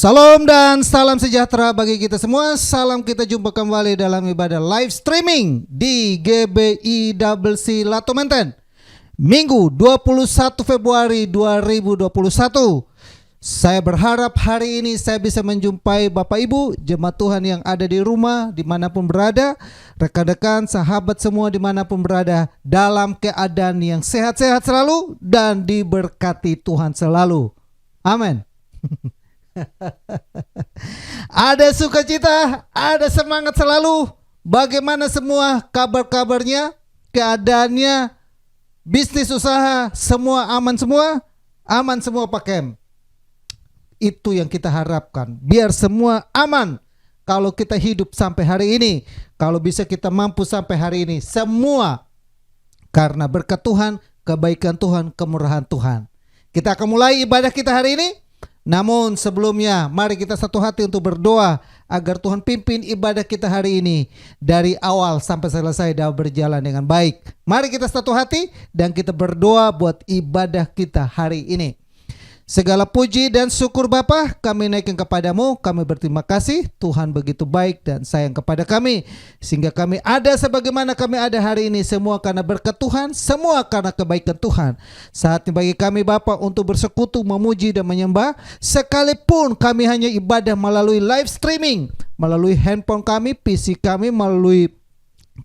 Salam dan salam sejahtera bagi kita semua. Salam kita jumpa kembali dalam ibadah live streaming di GBICC Lato Menten. Minggu 21 Februari 2021. Saya berharap hari ini saya bisa menjumpai Bapak Ibu, jemaat Tuhan yang ada di rumah dimanapun berada, rekan-rekan, sahabat semua dimanapun berada, dalam keadaan yang sehat-sehat selalu dan diberkati Tuhan selalu. Amin. Ada sukacita, ada semangat selalu. Bagaimana semua kabar-kabarnya, keadaannya, bisnis usaha, semua aman semua? Aman semua Pak Kem. Itu yang kita harapkan, biar semua aman. Kalau kita hidup sampai hari ini, kalau bisa kita mampu sampai hari ini, semua karena berkat Tuhan, kebaikan Tuhan, kemurahan Tuhan. Kita akan mulai ibadah kita hari ini. Namun sebelumnya mari kita satu hati untuk berdoa agar Tuhan pimpin ibadah kita hari ini dari awal sampai selesai dapat berjalan dengan baik. Mari kita satu hati dan kita berdoa buat ibadah kita hari ini. Segala puji dan syukur Bapa kami naikkan kepadamu. Kami berterima kasih, Tuhan begitu baik dan sayang kepada kami, sehingga kami ada sebagaimana kami ada hari ini. Semua karena berkat Tuhan, semua karena kebaikan Tuhan. Saatnya bagi kami Bapa untuk bersekutu, memuji dan menyembah. Sekalipun kami hanya ibadah melalui live streaming, melalui handphone kami, PC kami, melalui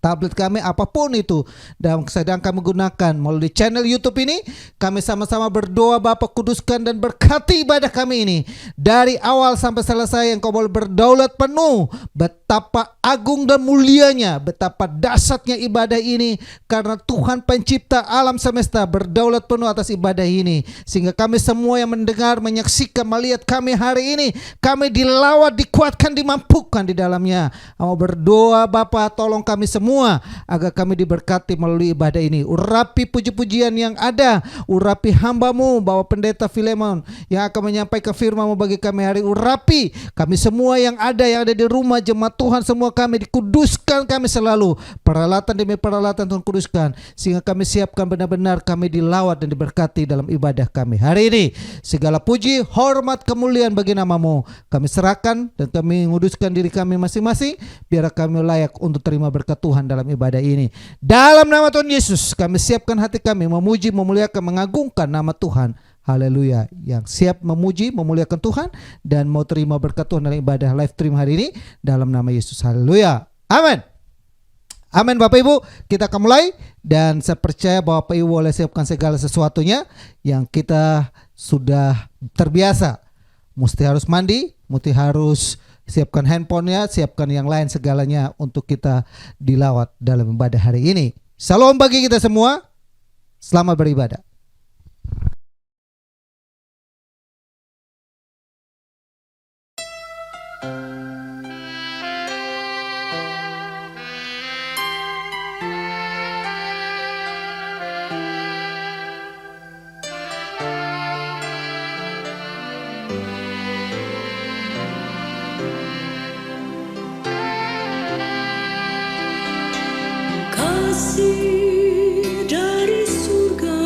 tablet kami, apapun itu dan sedang kami gunakan melalui channel YouTube ini, kami sama-sama berdoa Bapa, kuduskan dan berkati ibadah kami ini dari awal sampai selesai. Engkau boleh berdaulat penuh. Betapa agung dan mulianya, betapa dahsyatnya ibadah ini, karena Tuhan pencipta alam semesta berdaulat penuh atas ibadah ini, sehingga kami semua yang mendengar, menyaksikan, melihat kami hari ini, kami dilawat, dikuatkan, dimampukan di dalamnya. Mau berdoa Bapa, tolong kami semua agar kami diberkati melalui ibadah ini. Urapi puji-pujian yang ada, urapi hamba-Mu Bapak Pendeta Filemon yang akan menyampaikan firman-Mu bagi kami hari. Urapi kami semua yang ada di rumah, jemaat Tuhan semua, kami dikuduskan, kami selalu peralatan demi peralatan Tuhan kuduskan, sehingga kami siapkan benar-benar kami dilawat dan diberkati dalam ibadah kami hari ini. Segala puji, hormat, kemuliaan bagi nama-Mu kami serahkan dan kami menguduskan diri kami masing-masing, biar kami layak untuk terima berkat Tuhan dalam ibadah ini. Dalam nama Tuhan Yesus kami siapkan hati kami memuji, memuliakan, mengagungkan nama Tuhan. Haleluya. Yang siap memuji, memuliakan Tuhan dan mau terima berkat Tuhan dalam ibadah live stream hari ini, dalam nama Yesus. Haleluya. Amin. Amin Bapak Ibu, kita akan mulai dan saya percaya Bapak Ibu boleh siapkan segala sesuatunya yang kita sudah terbiasa. Mesti harus mandi, mesti harus siapkan handphonenya, siapkan yang lain segalanya untuk kita dilawat dalam ibadah hari ini. Salam bagi kita semua, selamat beribadah. Kasih dari surga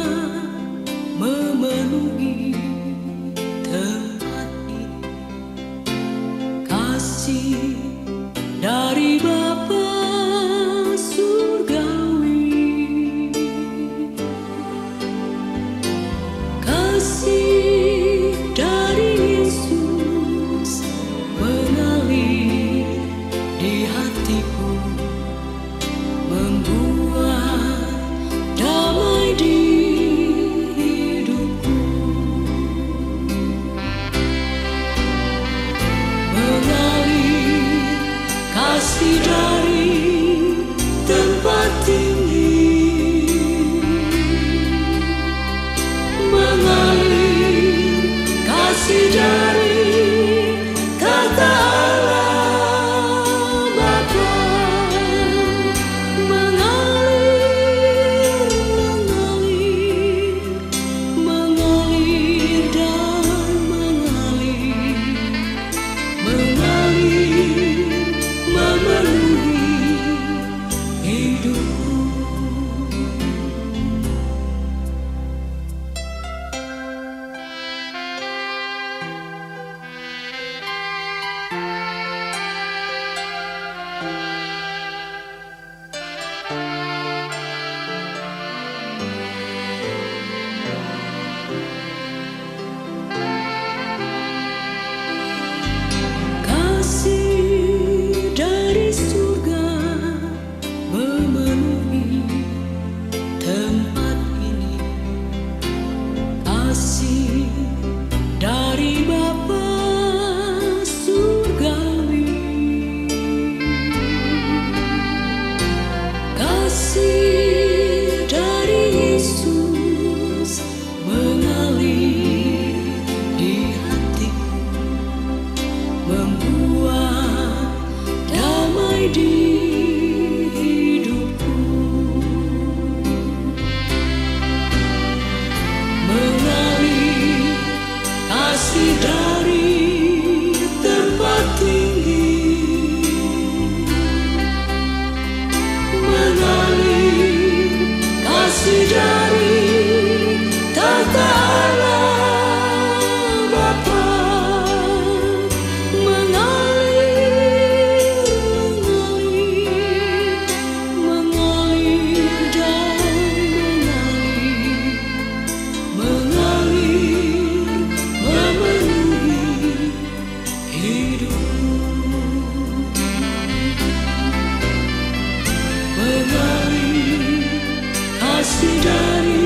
kasih dari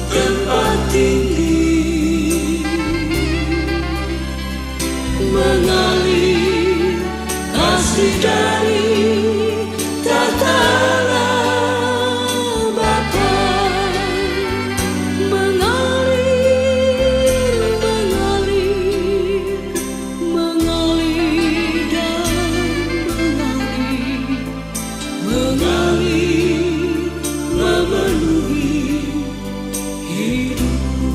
tempat tinggi, mengalir kasih dari tata Bapa, mengalir, mengalir, mengalir dan mengalir, mengalir memenuhi hidupku,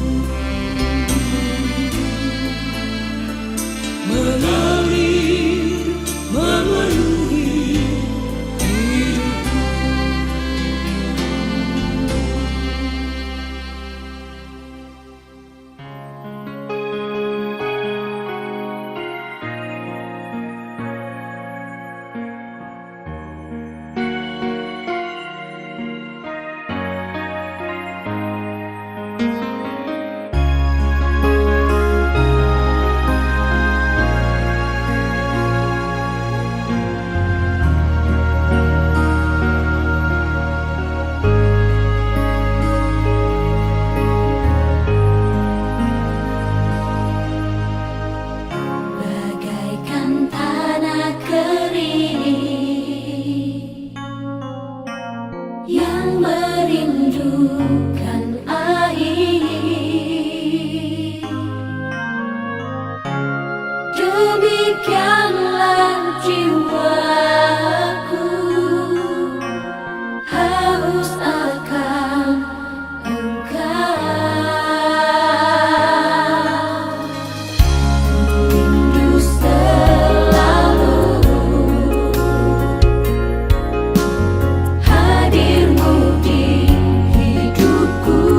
mengalir memenuhi hidupku. Bagaikan tanah kering yang merindukan air, demikianlah jiwaku haus akan Engkau. Rindu selalu hadirmu di hidupku.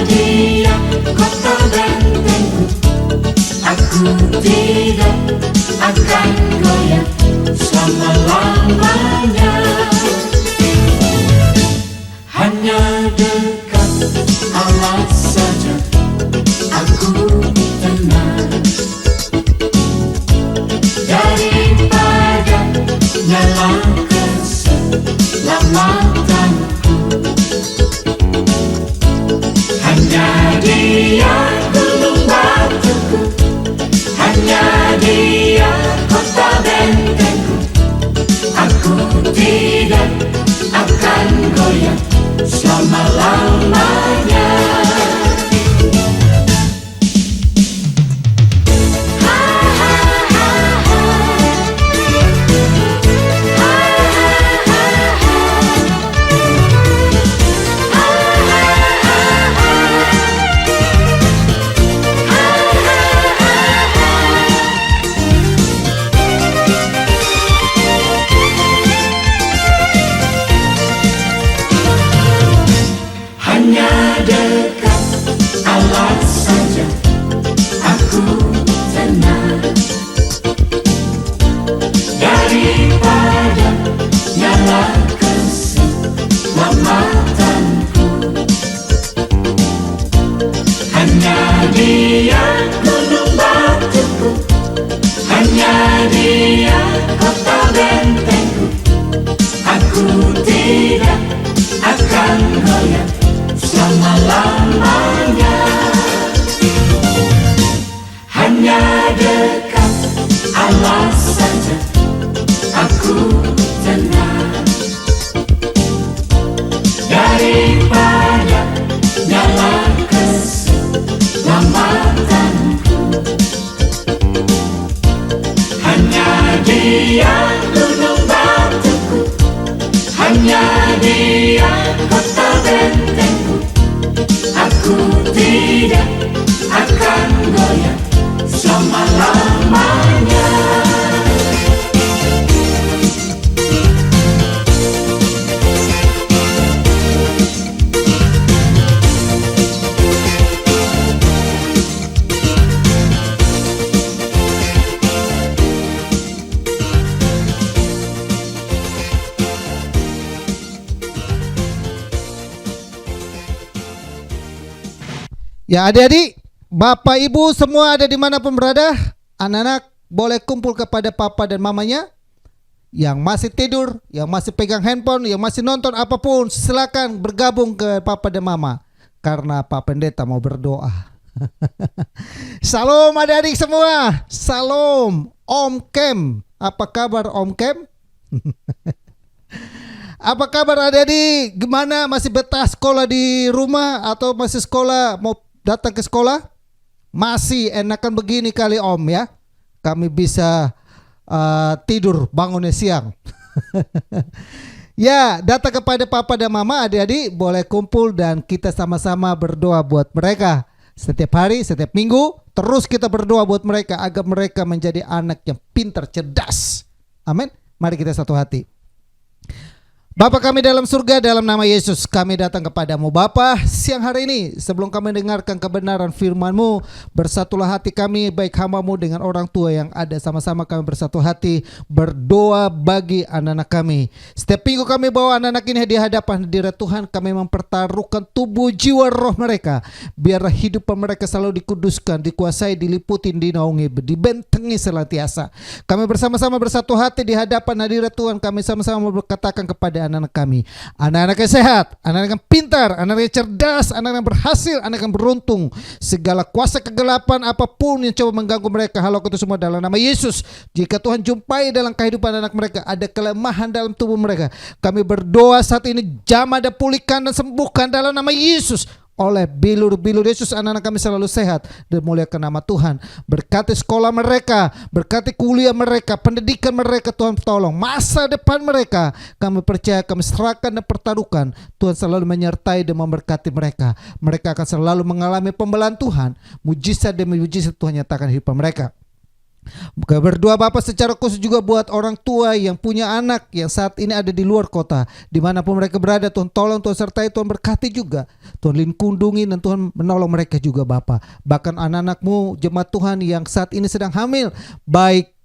dia kota bentengku. Aku tidak akan goyah selama-lamanya. Hanya dekat Allah saja aku tenang. Daripada nyala keselamatanku. Hanya dia gunung batuku. Hanya dia kota bentengku. Aku tidak akan goyah selama-lamanya. Hanya dekat Allah saja aku tenang. Daripada nyala keselamatanku. Hanya dia gunung batuku. Hanya dia kota bentengku. Aku tidak akan goyah selama-lamanya. Hanya dekat Allah saja aku tenang. Daripada nyala keselamatanku. Hanya dia gunung batuku. Hanya dia kota bentengku. Aku tidak akan goyah selama-lamanya. Ya adik-adik, bapak ibu semua ada dimanapun berada, anak-anak boleh kumpul kepada papa dan mamanya. Yang masih tidur, yang masih pegang handphone, yang masih nonton apapun, silakan bergabung ke papa dan mama. Karena Pak Pendeta mau berdoa. Salam adik-adik semua. Salam Om Kem. Apa kabar Om Kem? Apa kabar adik-adik? Gimana, masih betah sekolah di rumah atau masih sekolah mau datang ke sekolah? Masih enakan begini kali Om ya. Kami bisa tidur bangunnya siang. Ya, datang kepada papa dan mama, adik-adik boleh kumpul dan kita sama-sama berdoa buat mereka. Setiap hari, setiap minggu, terus kita berdoa buat mereka agar mereka menjadi anak yang pintar, cerdas. Amin. Mari kita satu hati. Bapa kami dalam surga, dalam nama Yesus kami datang kepadamu Bapa siang hari ini. Sebelum kami dengarkan kebenaran firman-Mu, bersatulah hati kami baik hamba-Mu dengan orang tua yang ada. Sama-sama kami bersatu hati berdoa bagi anak-anak kami. Setiap minggu kami bawa anak-anak ini di hadapan hadirat Tuhan. Kami mempertaruhkan tubuh, jiwa, roh mereka. Biarlah hidupan mereka selalu dikuduskan, dikuasai, diliputi, dinaungi, dibentengi senantiasa. Kami bersama-sama bersatu hati di hadapan hadirat Tuhan. Kami sama-sama berkatakan kepada anak-anak kami, anak-anak yang sehat, anak-anak yang pintar, anak-anak yang cerdas, anak-anak yang berhasil, anak yang beruntung. Segala kuasa kegelapan apapun yang coba mengganggu mereka, halau itu semua dalam nama Yesus. Jika Tuhan jumpai dalam kehidupan anak mereka ada kelemahan dalam tubuh mereka, kami berdoa saat ini jamah dan pulihkan dan sembuhkan dalam nama Yesus. Oleh bilur-bilur Yesus anak-anak kami selalu sehat dan muliakan nama Tuhan. Berkati sekolah mereka, berkati kuliah mereka, pendidikan mereka, Tuhan tolong. Masa depan mereka kami percaya, kami serahkan dan pertaruhkan. Tuhan selalu menyertai dan memberkati mereka. Mereka akan selalu mengalami pembelaan Tuhan. Mujizat demi mujizat Tuhan nyatakan hidup mereka. Kami berdoa Bapa secara khusus juga buat orang tua yang punya anak yang saat ini ada di luar kota, dimanapun mereka berada. Tuhan tolong, Tuhan sertai, Tuhan berkati juga, Tuhan lindungi dan Tuhan menolong mereka juga Bapa. Bahkan anak-anakmu jemaat Tuhan yang saat ini sedang hamil, baik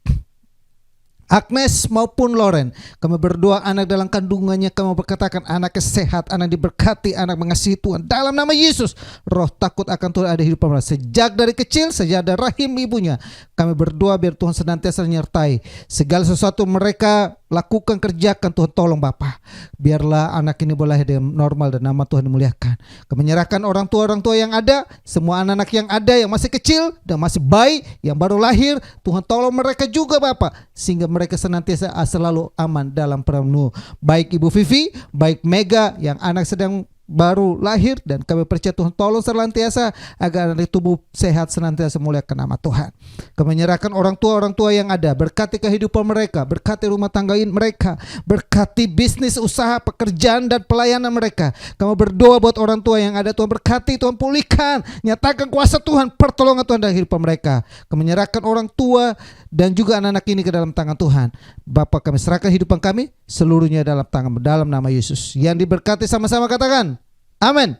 Agnes maupun Loren, kami berdoa anak dalam kandungannya, kami berkatakan anaknya sehat, anak diberkati, anak mengasihi Tuhan dalam nama Yesus. Roh takut akan Tuhan ada di hidup mereka sejak dari kecil, sejak dari rahim ibunya. Kami berdoa biar Tuhan senantiasa menyertai segala sesuatu mereka lakukan, kerjakan. Tuhan tolong Bapa, biarlah anak ini boleh dengan normal dan nama Tuhan dimuliakan. Kami menyerahkan orang tua yang ada, semua anak-anak yang ada yang masih kecil dan masih bayi yang baru lahir, Tuhan tolong mereka juga Bapa, sehingga mereka senantiasa selalu aman dalam penuh. Baik Ibu Vivi, baik Mega yang anak sedang baru lahir, dan kami percaya Tuhan tolong senantiasa agar anak tubuh sehat, senantiasa muliakan nama Tuhan. Kami menyerahkan orang tua yang ada, berkati kehidupan mereka, berkati rumah tangga mereka, berkati bisnis, usaha, pekerjaan dan pelayanan mereka. Kami berdoa buat orang tua yang ada, Tuhan berkati, Tuhan pulihkan, nyatakan kuasa Tuhan, pertolongan Tuhan dalam kehidupan mereka. Kami menyerahkan orang tua dan juga anak-anak ini ke dalam tangan Tuhan. Bapa, kami serahkan hidupan kami seluruhnya dalam tangan, dalam nama Yesus. Yang diberkati sama-sama katakan amin.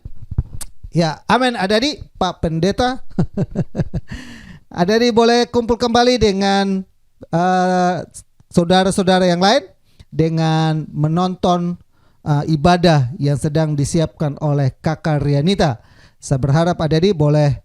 Ya, amin. Adik-adik, Pak Pendeta adik-adik boleh kumpul kembali dengan saudara-saudara yang lain dengan menonton ibadah yang sedang disiapkan oleh Kakak Rianita. Saya berharap adik-adik boleh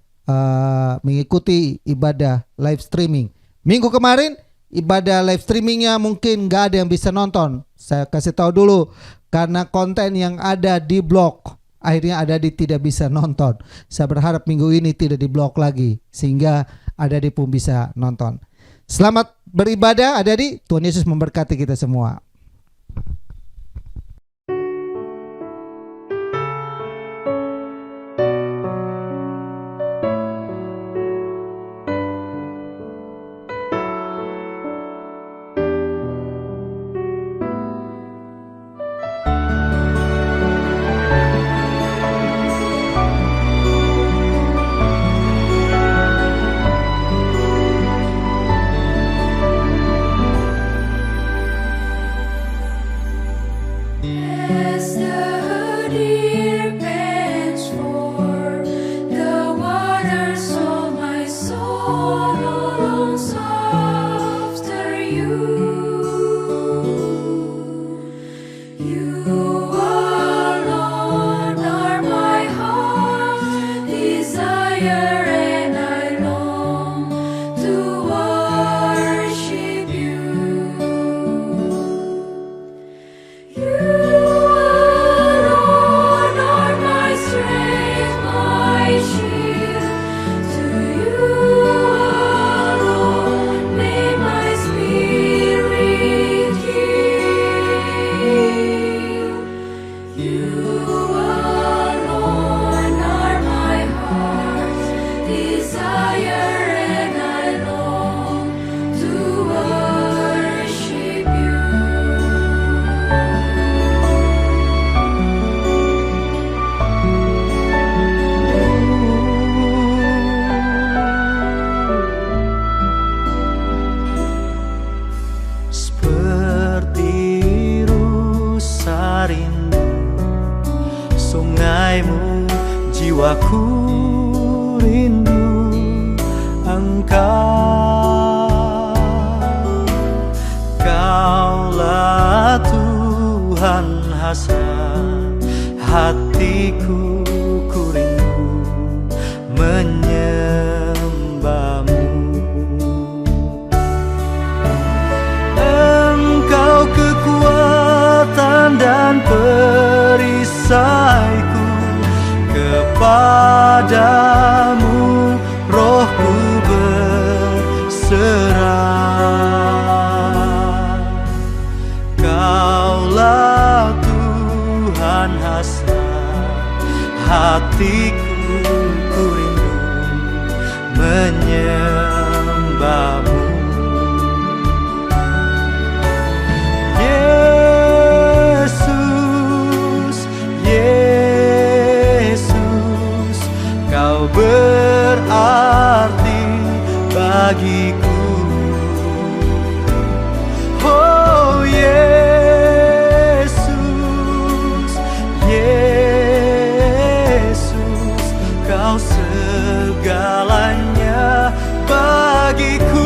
mengikuti ibadah live streaming. Minggu kemarin ibadah live streamingnya mungkin gak ada yang bisa nonton. Saya kasih tahu dulu, karena konten yang ada di blog akhirnya adik-adik tidak bisa nonton. Saya berharap minggu ini tidak di blog lagi, sehingga adik-adik pun bisa nonton. Selamat beribadah adik-adik. Tuhan Yesus memberkati kita semua. As the deer pants for the waters, so my soul longs after you. You alone are my heart's desire, and I long to worship you. You alone are my strength, my shield. To you alone may my spirit yield. You alone are my heart's desire, and I long to worship you. Seperti rusa rindu sungaimu, jiwaku rindu Engkau. Kaulah Tuhan hasrat hatiku, ku rindu menyembahmu. Engkau kekuatan dan perisaiku, kepadamu rohku berserah. Kaulah Tuhan hasrat hatiku, ku rindu menyembahmu. Yesus, Yesus, Kau berarti bagiku. Kau segalanya bagiku.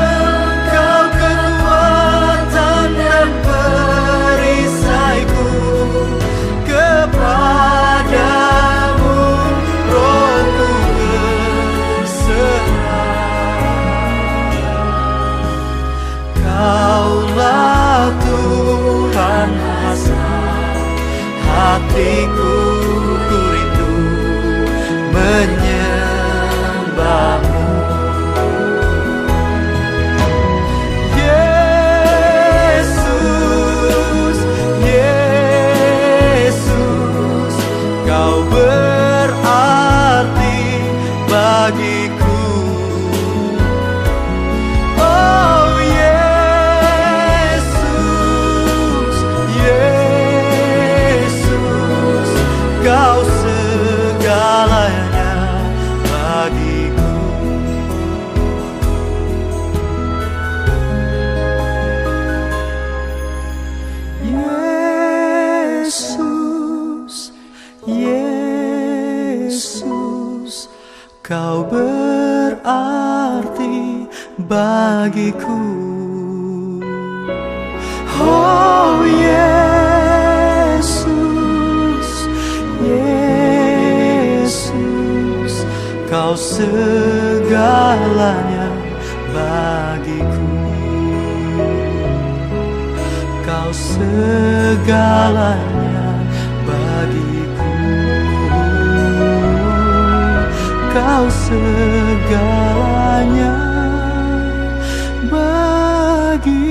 Engkau kekuatan dan perisaiku, kepadamu rohku berserah. Kaulah Tuhan hasrat hatiku, ku rindu menyembahmu. Yesus, Yesus, Kau berarti bagiku. Oh Yesus, Yesus, Kau segalanya bagiku. Yesus, Yesus, Kau berarti bagiku. Oh Yesus, Yesus, Kau segalanya bagiku. Kau segalanya bagiku. Kau segalanya bagiku.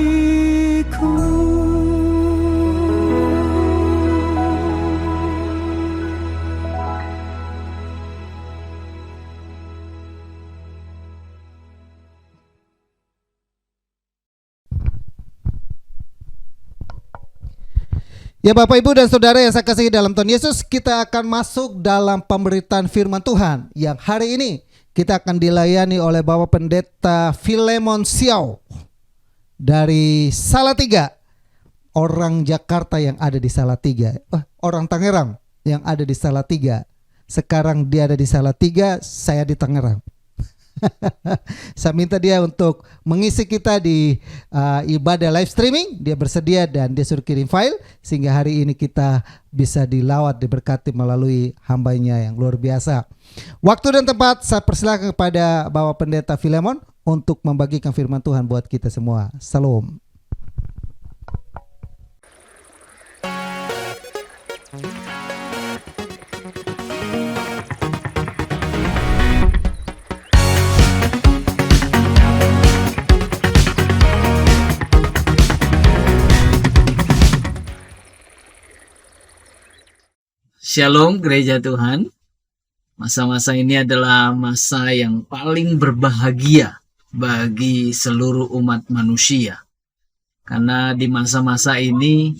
Ya Bapak Ibu dan Saudara yang saya kasihi dalam Tuhan Yesus, kita akan masuk dalam pemberitaan firman Tuhan yang hari ini kita akan dilayani oleh Bapak Pendeta Filemon Siau dari Salatiga, orang Jakarta yang ada di Salatiga, orang Tangerang yang ada di Salatiga. Sekarang dia ada di Salatiga, saya di Tangerang. Saya minta dia untuk mengisi kita di ibadah live streaming. Dia bersedia dan dia suruh kirim file sehingga hari ini kita bisa dilawat, diberkati melalui hambanya yang luar biasa. Waktu dan tempat saya persilakan kepada Bapak Pendeta Filemon untuk membagikan firman Tuhan buat kita semua. Salam. Shalom gereja Tuhan. Masa-masa ini adalah masa yang paling berbahagia bagi seluruh umat manusia. Karena di masa-masa ini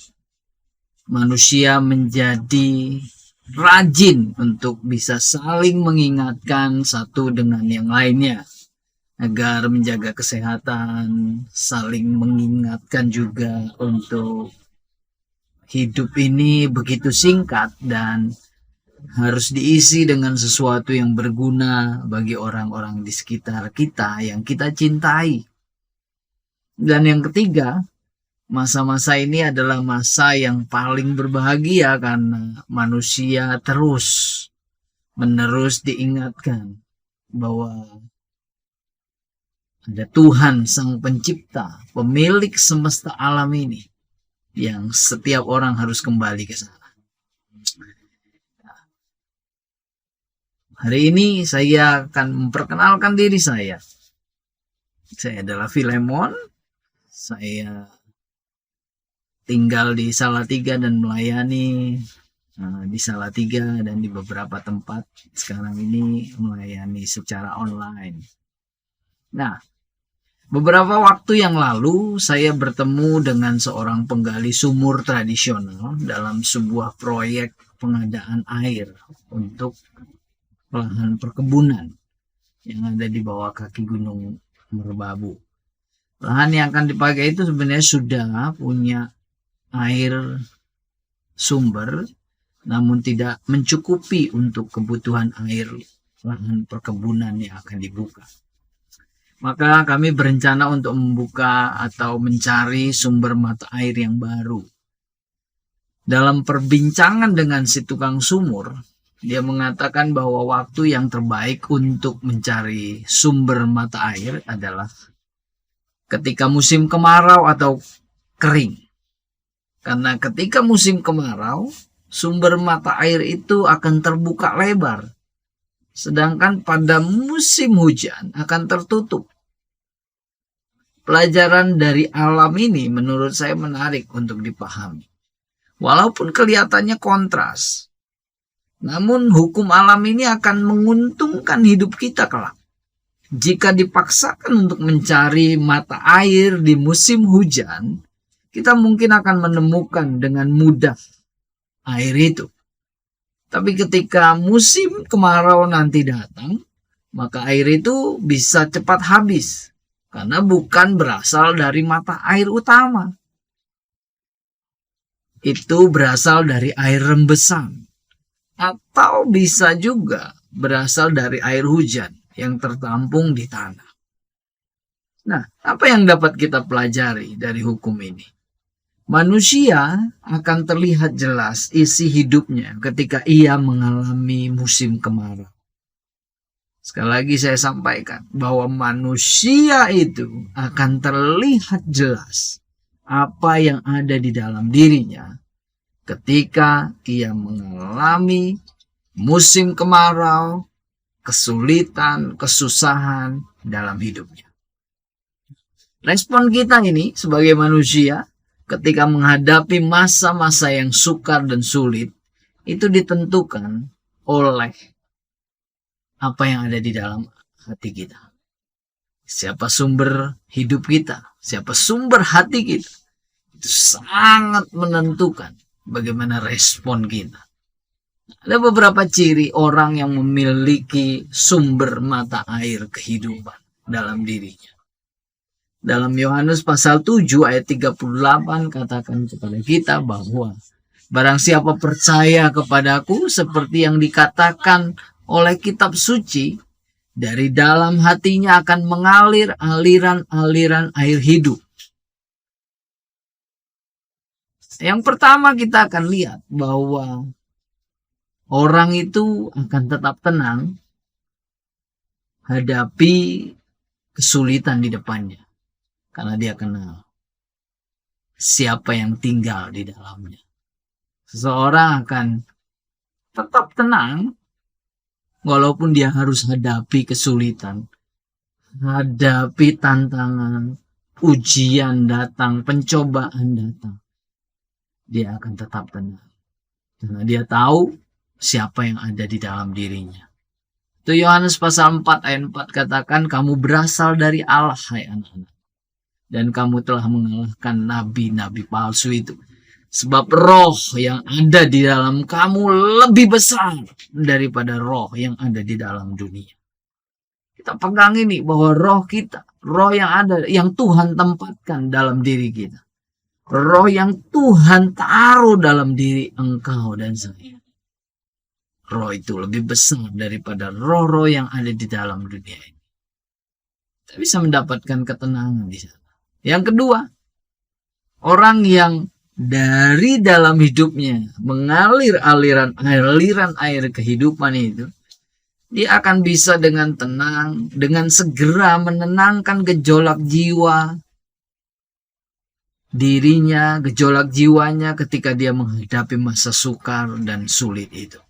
manusia menjadi rajin untuk bisa saling mengingatkan satu dengan yang lainnya agar menjaga kesehatan, saling mengingatkan juga untuk hidup ini begitu singkat dan harus diisi dengan sesuatu yang berguna bagi orang-orang di sekitar kita yang kita cintai. Dan yang ketiga, masa-masa ini adalah masa yang paling berbahagia karena manusia terus-menerus diingatkan bahwa ada Tuhan Sang Pencipta, pemilik semesta alam ini, yang setiap orang harus kembali ke sana. Hari ini saya akan memperkenalkan diri saya. Saya adalah Filemon. Saya tinggal di Salatiga dan melayani di Salatiga dan di beberapa tempat. Sekarang ini melayani secara online. Nah, beberapa waktu yang lalu saya bertemu dengan seorang penggali sumur tradisional dalam sebuah proyek pengadaan air untuk lahan perkebunan yang ada di bawah kaki Gunung Merbabu. Lahan yang akan dipakai itu sebenarnya sudah punya air sumber, namun tidak mencukupi untuk kebutuhan air lahan perkebunan yang akan dibuka. Maka kami berencana untuk membuka atau mencari sumber mata air yang baru. Dalam perbincangan dengan si tukang sumur, dia mengatakan bahwa waktu yang terbaik untuk mencari sumber mata air adalah ketika musim kemarau atau kering. Karena ketika musim kemarau, sumber mata air itu akan terbuka lebar. Sedangkan pada musim hujan akan tertutup. Pelajaran dari alam ini menurut saya menarik untuk dipahami. Walaupun kelihatannya kontras, namun hukum alam ini akan menguntungkan hidup kita kelak. Jika dipaksakan untuk mencari mata air di musim hujan, kita mungkin akan menemukan dengan mudah air itu. Tapi ketika musim kemarau nanti datang, maka air itu bisa cepat habis. Karena bukan berasal dari mata air utama. Itu berasal dari air rembesan. Atau bisa juga berasal dari air hujan yang tertampung di tanah. Nah, apa yang dapat kita pelajari dari hukum ini? Manusia akan terlihat jelas isi hidupnya ketika ia mengalami musim kemarau. Sekali lagi saya sampaikan bahwa manusia itu akan terlihat jelas apa yang ada di dalam dirinya ketika ia mengalami musim kemarau, kesulitan, kesusahan dalam hidupnya. Respon kita ini sebagai manusia ketika menghadapi masa-masa yang sukar dan sulit itu ditentukan oleh apa yang ada di dalam hati kita. Siapa sumber hidup kita, siapa sumber hati kita, itu sangat menentukan bagaimana respon kita. Ada beberapa ciri orang yang memiliki sumber mata air kehidupan dalam dirinya. Dalam Yohanes pasal 7 ayat 38 katakan kepada kita bahwa barang siapa percaya kepadaku seperti yang dikatakan oleh kitab suci, dari dalam hatinya akan mengalir aliran-aliran air hidup. Yang pertama kita akan lihat bahwa orang itu akan tetap tenang hadapi kesulitan di depannya. Karena dia kenal siapa yang tinggal di dalamnya. Seseorang akan tetap tenang walaupun dia harus hadapi kesulitan, hadapi tantangan, ujian datang, pencobaan datang. Dia akan tetap tenang. Karena dia tahu siapa yang ada di dalam dirinya. Itu Yohanes pasal 4 ayat 4 katakan, kamu berasal dari Allah, hai anak-anak. Dan kamu telah mengalahkan nabi-nabi palsu itu. Sebab roh yang ada di dalam kamu lebih besar daripada roh yang ada di dalam dunia. Kita pegang ini bahwa roh kita, roh yang ada, yang Tuhan tempatkan dalam diri kita. Roh yang Tuhan taruh dalam diri engkau dan saya. Roh itu lebih besar daripada roh-roh yang ada di dalam dunia ini. Kita bisa mendapatkan ketenangan di sana. Yang kedua, orang yang dari dalam hidupnya mengalir aliran air kehidupan itu, dia akan bisa dengan tenang, dengan segera menenangkan gejolak jiwa dirinya, gejolak jiwanya ketika dia menghadapi masa sukar dan sulit itu.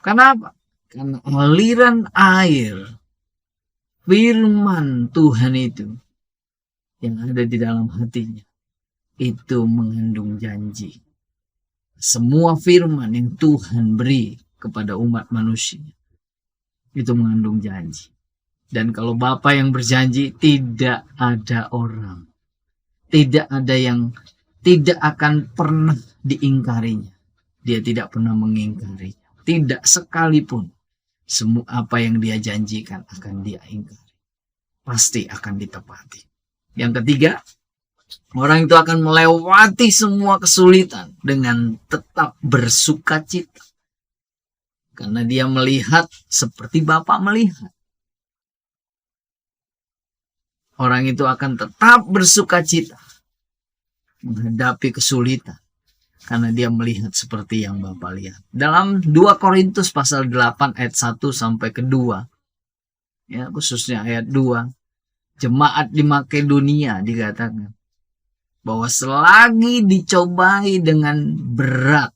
Kenapa? Karena aliran air firman Tuhan itu yang ada di dalam hatinya itu mengandung janji. Semua firman yang Tuhan beri kepada umat manusia itu mengandung janji. Dan kalau Bapa yang berjanji, tidak ada orang, tidak ada yang tidak akan pernah diingkarinya. Dia tidak pernah mengingkarinya. Tidak sekalipun semua apa yang dia janjikan akan dia ingkari. Pasti akan ditepati. Yang ketiga, Orang itu akan melewati semua kesulitan dengan tetap bersukacita. Karena dia melihat seperti Bapa melihat. Orang itu akan tetap bersukacita menghadapi kesulitan. Karena dia melihat seperti yang Bapa lihat. Dalam 2 Korintus pasal 8 ayat 1 sampai ke 2. Ya, khususnya ayat 2. Jemaat di Makedonia dikatakan bahwa selagi dicobai dengan berat,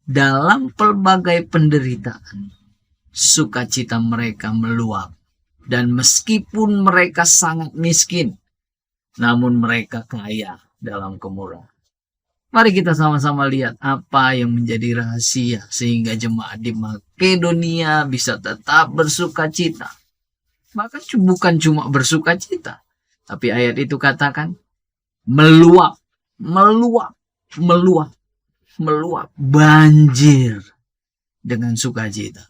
dalam pelbagai penderitaan, sukacita mereka meluap. Dan meskipun mereka sangat miskin, namun mereka kaya dalam kemurahan. Mari kita sama-sama lihat apa yang menjadi rahasia sehingga jemaat di Makedonia bisa tetap bersukacita. Bahkan bukan cuma bersukacita, tapi ayat itu katakan meluap, banjir dengan sukacita.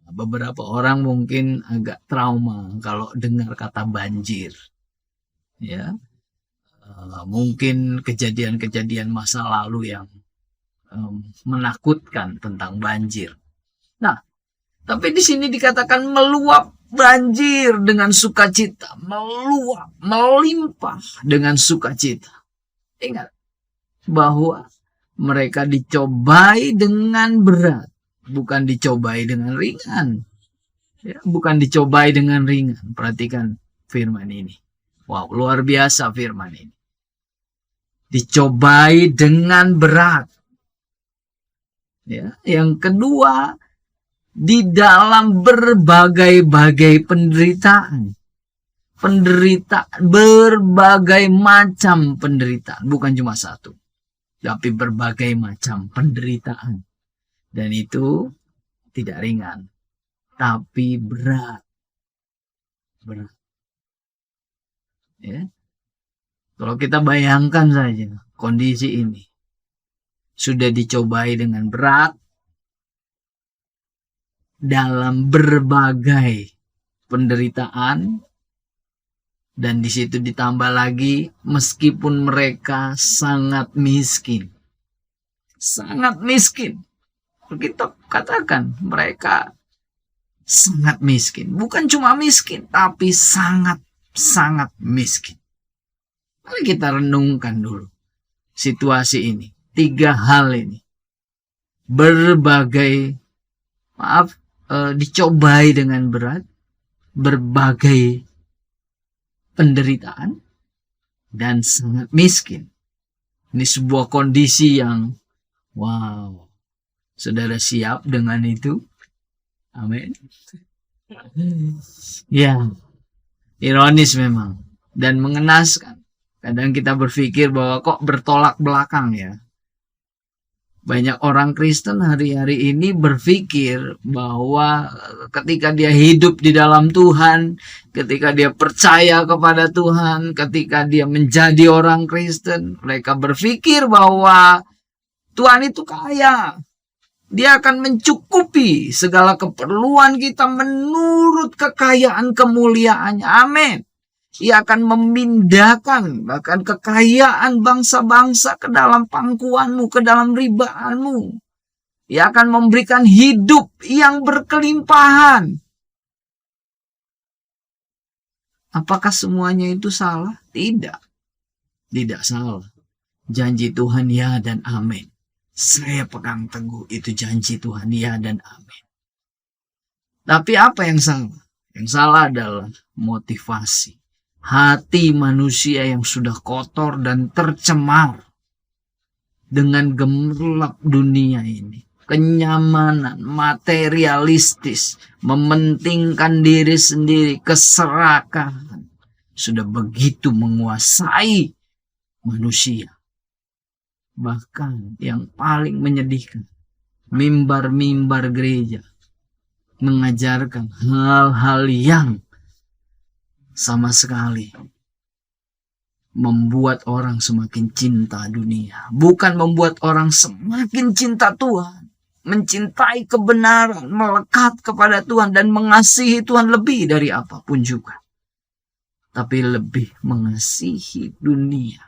Beberapa orang mungkin agak trauma kalau dengar kata banjir. Ya. Mungkin kejadian-kejadian masa lalu yang menakutkan tentang banjir. Nah, tapi di sini dikatakan meluap banjir dengan sukacita, meluap, melimpah dengan sukacita. Ingat bahwa mereka dicobai dengan berat, bukan dicobai dengan ringan. Ya, bukan dicobai dengan ringan. Perhatikan firman ini. Wow, luar biasa firman ini. Dicobai dengan berat. Ya, yang kedua, di dalam berbagai-bagai penderitaan. Berbagai macam penderitaan. Bukan cuma satu. Tapi berbagai macam penderitaan. Dan itu tidak ringan. Tapi berat. Ya. Kalau kita bayangkan saja kondisi ini. Sudah dicobai dengan berat. Dalam berbagai penderitaan. Dan di situ ditambah lagi meskipun mereka sangat miskin. Sangat miskin. Kita katakan mereka sangat miskin. Bukan cuma miskin, tapi sangat miskin. Mari kita renungkan dulu situasi ini. 3 hal ini. Dicobai dengan berat. Berbagai penderitaan. Dan sangat miskin. Ini sebuah kondisi yang wow. Saudara siap dengan itu? Amin. Ya, ironis memang. Dan mengenaskan. Kadang kita berpikir bahwa kok bertolak belakang ya. Banyak orang Kristen hari-hari ini berpikir bahwa ketika dia hidup di dalam Tuhan, ketika dia percaya kepada Tuhan, ketika dia menjadi orang Kristen, mereka berpikir bahwa Tuhan itu kaya. Dia akan mencukupi segala keperluan kita menurut kekayaan kemuliaannya. Amin. Ia akan memindahkan bahkan kekayaan bangsa-bangsa ke dalam pangkuanmu, ke dalam ribaanmu. Ia akan memberikan hidup yang berkelimpahan. Apakah semuanya itu salah? Tidak. Tidak salah. Janji Tuhan ya dan amin. Saya pegang teguh itu janji Tuhan ya dan amin. Tapi apa yang salah? Yang salah adalah motivasi. Hati manusia yang sudah kotor dan tercemar dengan gemerlap dunia ini. Kenyamanan, materialistis, mementingkan diri sendiri, keserakahan. Sudah begitu menguasai manusia. Bahkan yang paling menyedihkan, mimbar-mimbar gereja mengajarkan hal-hal yang sama sekali membuat orang semakin cinta dunia. Bukan membuat orang semakin cinta Tuhan. Mencintai kebenaran, melekat kepada Tuhan dan mengasihi Tuhan lebih dari apapun juga. tapi lebih mengasihi dunia.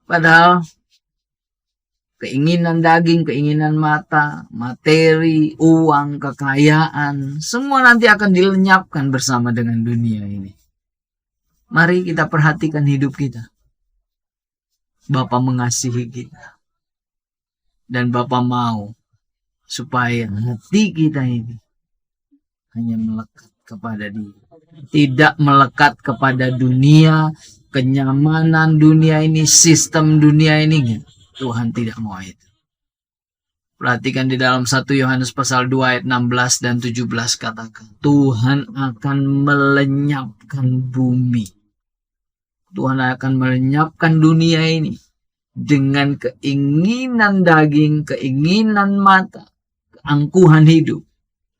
Padahal keinginan daging, keinginan mata, materi, uang, kekayaan, semua nanti akan dilenyapkan bersama dengan dunia ini. Mari kita perhatikan hidup kita. Bapa mengasihi kita. Dan Bapa mau supaya hati kita ini hanya melekat kepada Dia. Tidak melekat kepada dunia, kenyamanan dunia ini, sistem dunia ini. Tuhan tidak mau itu. Perhatikan di dalam 1 Yohanes pasal 2 ayat 16 dan 17 katakan, Tuhan akan melenyapkan bumi. Tuhan akan melenyapkan dunia ini dengan keinginan daging, keinginan mata, keangkuhan hidup.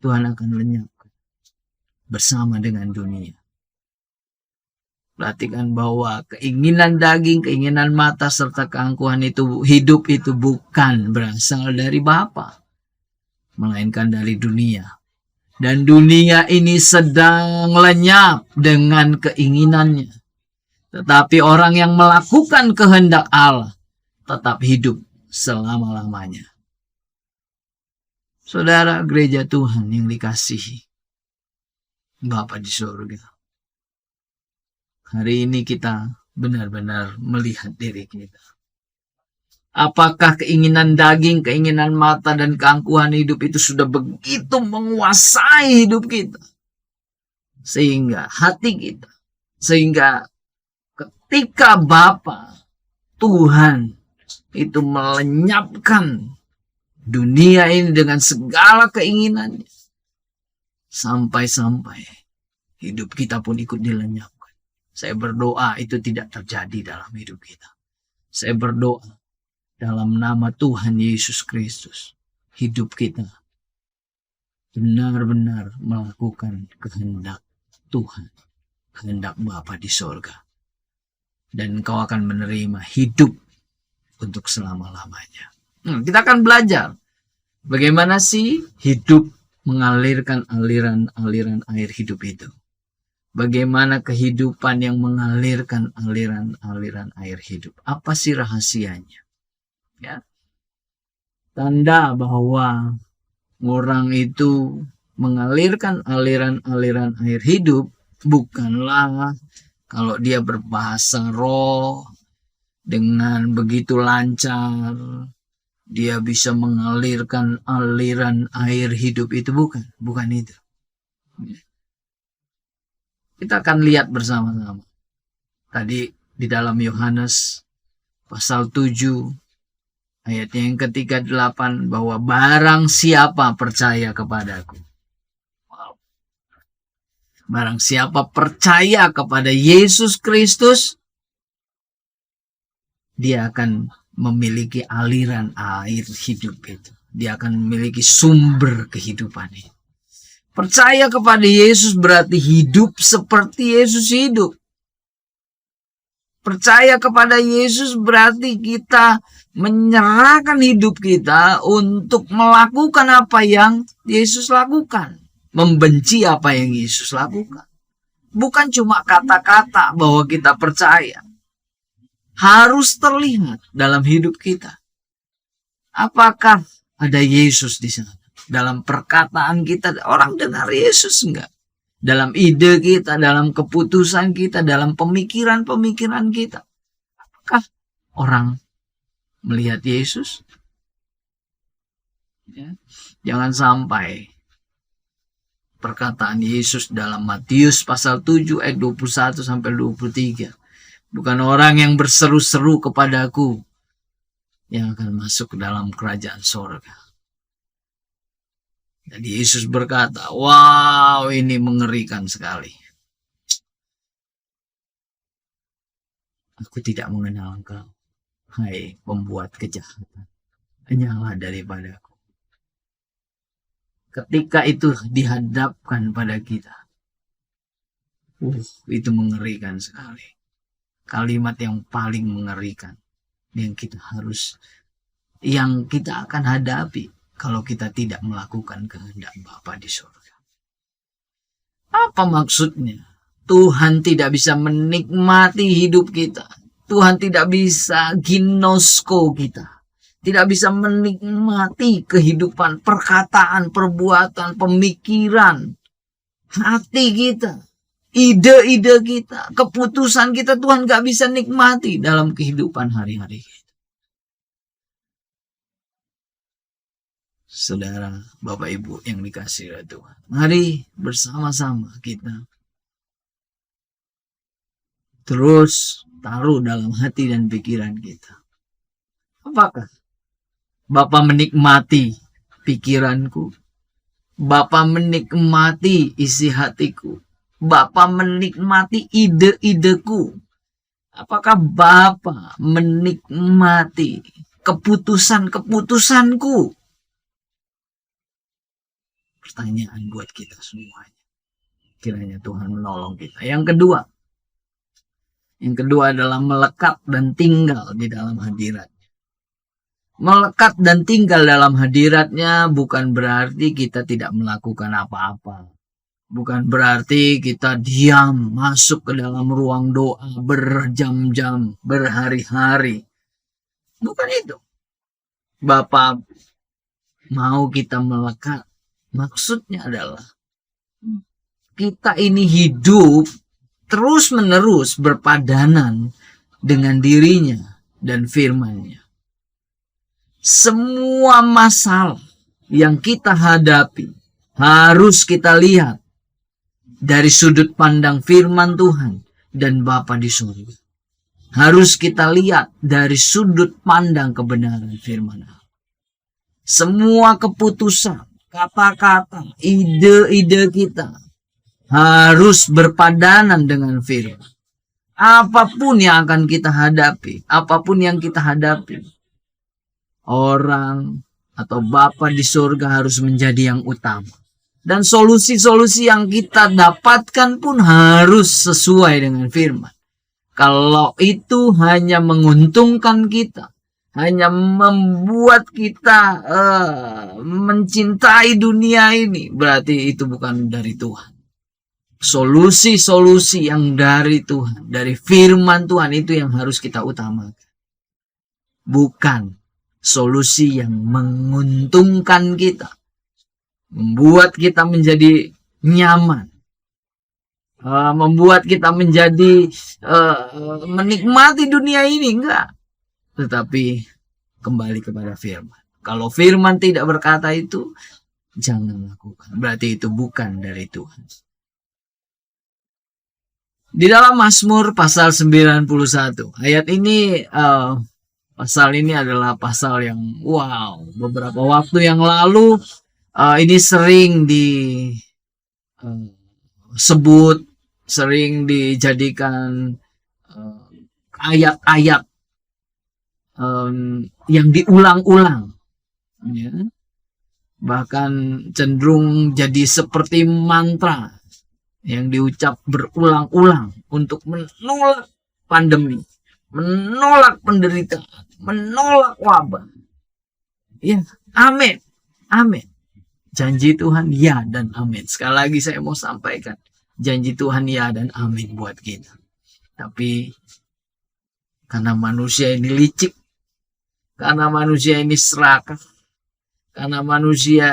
Tuhan akan lenyapkan bersama dengan dunia. Perhatikan bahwa keinginan daging, keinginan mata, serta keangkuhan itu, hidup itu bukan berasal dari Bapa, melainkan dari dunia. Dan dunia ini sedang lenyap dengan keinginannya. Tetapi orang yang melakukan kehendak Allah tetap hidup selama-lamanya. Saudara gereja Tuhan yang dikasihi Bapa di surga, hari ini kita benar-benar melihat diri kita. Apakah keinginan daging, keinginan mata, dan keangkuhan hidup itu sudah begitu menguasai hidup kita? Sehingga hati kita, sehingga ketika Bapa Tuhan itu melenyapkan dunia ini dengan segala keinginannya, sampai-sampai hidup kita pun ikut dilenyapkan. Saya berdoa itu tidak terjadi dalam hidup kita. Saya berdoa dalam nama Tuhan Yesus Kristus, hidup kita benar-benar melakukan kehendak Tuhan, kehendak Bapa di sorga. Dan engkau akan menerima hidup untuk selama-lamanya. Kita akan belajar bagaimana sih hidup mengalirkan aliran-aliran air hidup itu. Bagaimana kehidupan yang mengalirkan aliran-aliran air hidup? Apa sih rahasianya? Ya. Tanda bahwa orang itu mengalirkan aliran-aliran air hidup bukanlah kalau dia berbahasa roh dengan begitu lancar, dia bisa mengalirkan aliran air hidup itu, bukan itu. Kita akan lihat bersama-sama. Tadi di dalam Yohanes pasal 7 ayatnya yang ke-38 bahwa barang siapa percaya kepadaku. Barang siapa percaya kepada Yesus Kristus, dia akan memiliki aliran air hidup itu. Dia akan memiliki sumber kehidupan itu. Percaya kepada Yesus berarti hidup seperti Yesus hidup. Percaya kepada Yesus berarti kita menyerahkan hidup kita untuk melakukan apa yang Yesus lakukan. Membenci apa yang Yesus lakukan. Bukan cuma kata-kata bahwa kita percaya. Harus terlihat dalam hidup kita. Apakah ada Yesus di sana? Dalam perkataan kita, orang dengar Yesus enggak? Dalam ide kita, dalam keputusan kita, dalam pemikiran-pemikiran kita. Apakah orang melihat Yesus? Ya. Jangan sampai perkataan Yesus dalam Matius pasal 7 ayat 21 sampai 23. Bukan orang yang berseru-seru kepadaku yang akan masuk ke dalam kerajaan sorga. Jadi Yesus berkata, wow, ini mengerikan sekali. Aku tidak mengenal engkau, hai pembuat kejahatan. Hanyalah daripadaku. Ketika itu dihadapkan pada kita, itu mengerikan sekali. Kalimat yang paling mengerikan yang kita akan hadapi kalau kita tidak melakukan kehendak Bapa di surga. Apa maksudnya? Tuhan tidak bisa menikmati hidup kita. Tuhan tidak bisa ginosko kita. Tidak bisa menikmati kehidupan, perkataan, perbuatan, pemikiran, hati kita, ide-ide kita, keputusan kita. Tuhan gak bisa nikmati dalam kehidupan hari-hari kita. Saudara, Bapak Ibu yang dikasihi oleh Tuhan, mari bersama-sama kita terus taruh dalam hati dan pikiran kita. Apakah Bapa menikmati pikiranku? Bapa menikmati isi hatiku? Bapa menikmati ide-ideku? Apakah Bapa menikmati keputusan-keputusanku? Pertanyaan buat kita semuanya. Kiranya Tuhan menolong kita. Yang kedua adalah melekat dan tinggal di dalam hadirat. Melekat dan tinggal dalam hadiratnya bukan berarti kita tidak melakukan apa-apa. Bukan berarti kita diam masuk ke dalam ruang doa berjam-jam, berhari-hari. Bukan itu. Bapa mau kita melekat. Maksudnya adalah kita ini hidup terus-menerus berpadanan dengan dirinya dan firman-Nya. Semua masalah yang kita hadapi harus kita lihat dari sudut pandang firman Tuhan dan Bapa di surga. Harus kita lihat dari sudut pandang kebenaran firman Allah. Semua keputusan, kata-kata, ide-ide kita harus berpadanan dengan firman. Apapun yang akan kita hadapi, apapun yang kita hadapi, orang atau Bapa di surga harus menjadi yang utama. Dan solusi-solusi yang kita dapatkan pun harus sesuai dengan firman. Kalau itu hanya menguntungkan kita, hanya membuat kita mencintai dunia ini, berarti itu bukan dari Tuhan. Solusi-solusi yang dari Tuhan, dari firman Tuhan itu yang harus kita utamakan. Bukan solusi yang menguntungkan kita, membuat kita menjadi nyaman, membuat kita menjadi menikmati dunia ini, enggak. Tetapi kembali kepada firman. Kalau firman tidak berkata itu, jangan lakukan. Berarti itu bukan dari Tuhan. Di dalam Mazmur pasal 91, ayat ini, pasal ini adalah pasal yang wow, beberapa waktu yang lalu ini sering disebut, sering dijadikan ayat-ayat yang diulang-ulang, ya. Bahkan cenderung jadi seperti mantra yang diucap berulang-ulang untuk menolak pandemi, menolak penderitaan, menolak wabah. Ya, amin, amin. Janji Tuhan ya dan amin. Sekali lagi saya mau sampaikan, janji Tuhan ya dan amin buat kita. Tapi karena manusia ini licik, karena manusia ini serakah, karena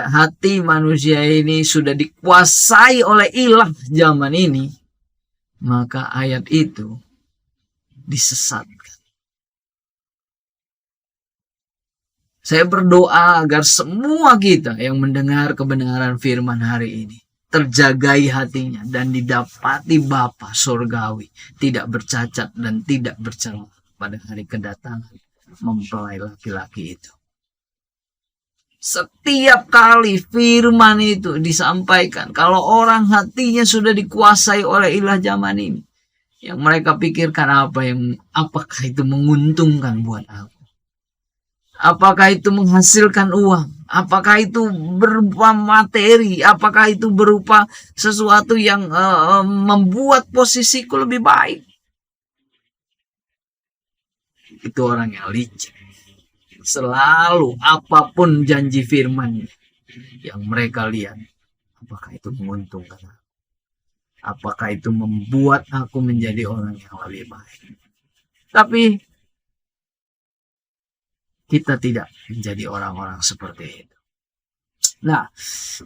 hati manusia ini sudah dikuasai oleh ilah zaman ini, maka ayat itu disesatkan. Saya berdoa agar semua kita yang mendengar kebenaran firman hari ini terjagai hatinya dan didapati Bapa surgawi, tidak bercacat dan tidak bercela pada hari kedatangan mempelai laki-laki itu. Setiap kali firman itu disampaikan, kalau orang hatinya sudah dikuasai oleh ilah zaman ini, yang mereka pikirkan apakah itu menguntungkan buat aku? Apakah itu menghasilkan uang? Apakah itu berupa materi? Apakah itu berupa sesuatu yang membuat posisiku lebih baik? Itu orang yang licik. Selalu apapun janji firman yang mereka lihat, apakah itu menguntungkan? Apakah itu membuat aku menjadi orang yang lebih baik? Tapi kita tidak menjadi orang-orang seperti itu. Nah,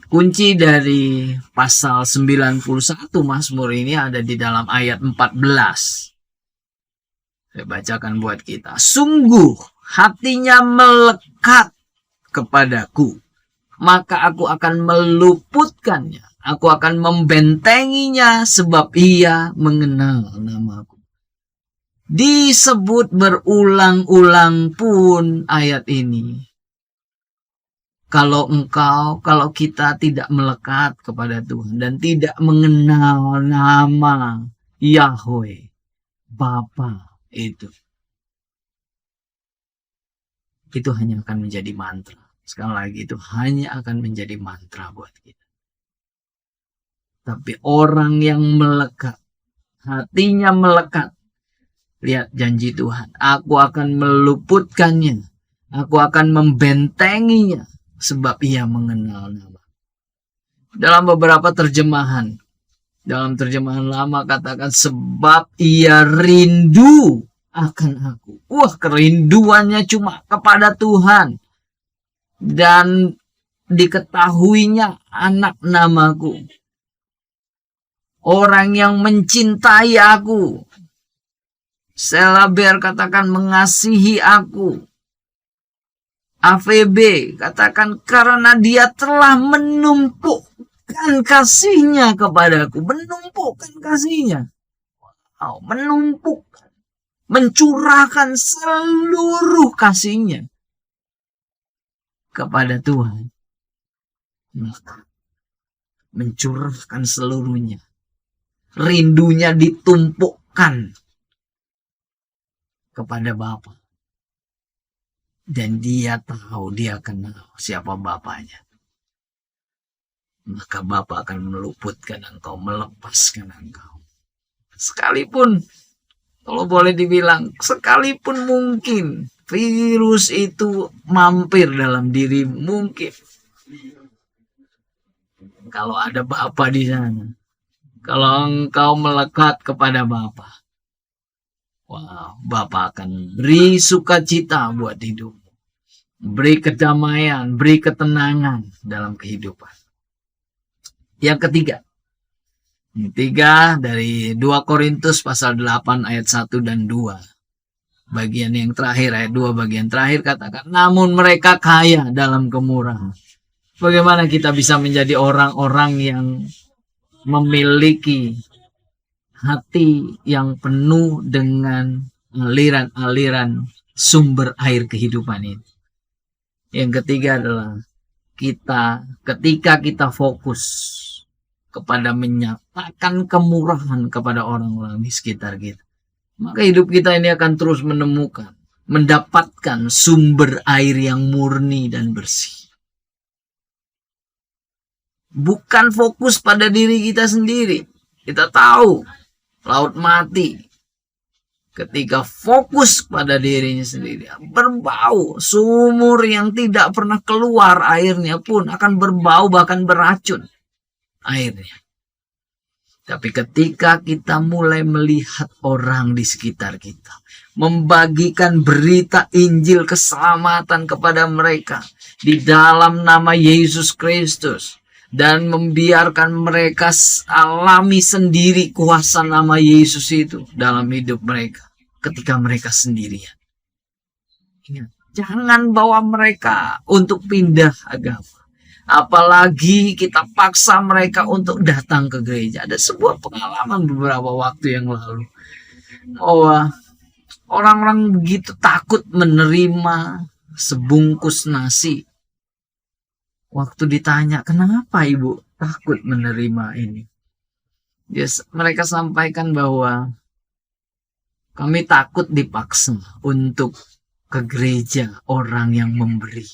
kunci dari pasal 91 Mazmur ini ada di dalam ayat 14. Saya bacakan buat kita. Sungguh hatinya melekat kepadaku, maka aku akan meluputkannya. Aku akan membentenginya sebab ia mengenal namaku. Disebut berulang-ulang pun ayat ini. Kalau kita tidak melekat kepada Tuhan dan tidak mengenal nama Yahweh, Bapa itu hanya akan menjadi mantra. Sekali lagi, itu hanya akan menjadi mantra buat kita. Tapi orang yang melekat, hatinya melekat, lihat janji Tuhan, aku akan meluputkannya, aku akan membentenginya, sebab ia mengenal nama. Dalam beberapa terjemahan, dalam terjemahan lama katakan, sebab ia rindu akan aku. Wah, kerinduannya cuma kepada Tuhan. Dan diketahuinya anak namaku. Orang yang mencintai aku. Selaber katakan mengasihi aku. AVB katakan karena dia telah menumpukan kasihnya kepadaku. Menumpukan kasihnya. Wow, menumpukan. Mencurahkan seluruh kasihnya kepada Tuhan. Maka mencurahkan seluruhnya. Rindunya ditumpukkan kepada Bapa. Dan dia tahu, dia kenal siapa Bapaknya. Maka Bapa akan meluputkan engkau, melepaskan engkau. Sekalipun, kalau boleh dibilang, sekalipun mungkin virus itu mampir dalam dirimu, mungkin. Kalau ada Bapa di sana. Kalau engkau melekat kepada Bapa. Wow, Bapa akan beri sukacita buat hidupmu. Beri kedamaian, beri ketenangan dalam kehidupan. Yang ketiga. Yang ketiga dari 2 Korintus pasal 8 ayat 1 dan 2. Bagian yang terakhir, ayat 2 bagian terakhir katakan, namun mereka kaya dalam kemurahan. Bagaimana kita bisa menjadi orang-orang yang memiliki hati yang penuh dengan aliran-aliran sumber air kehidupan ini. Yang ketiga adalah ketika kita fokus kepada menyatakan kemurahan kepada orang-orang di sekitar kita, maka hidup kita ini akan terus mendapatkan sumber air yang murni dan bersih. Bukan fokus pada diri kita sendiri. Kita tahu laut mati ketika fokus pada dirinya sendiri. Berbau, sumur yang tidak pernah keluar airnya pun akan berbau, bahkan beracun airnya. Tapi ketika kita mulai melihat orang di sekitar kita, membagikan berita Injil keselamatan kepada mereka di dalam nama Yesus Kristus, dan membiarkan mereka alami sendiri kuasa nama Yesus itu dalam hidup mereka ketika mereka sendirian. Ingat, jangan bawa mereka untuk pindah agama. Apalagi kita paksa mereka untuk datang ke gereja. Ada sebuah pengalaman beberapa waktu yang lalu. Orang-orang begitu takut menerima sebungkus nasi. Waktu ditanya, kenapa ibu takut menerima ini? Mereka sampaikan bahwa kami takut dipaksa untuk ke gereja orang yang memberi.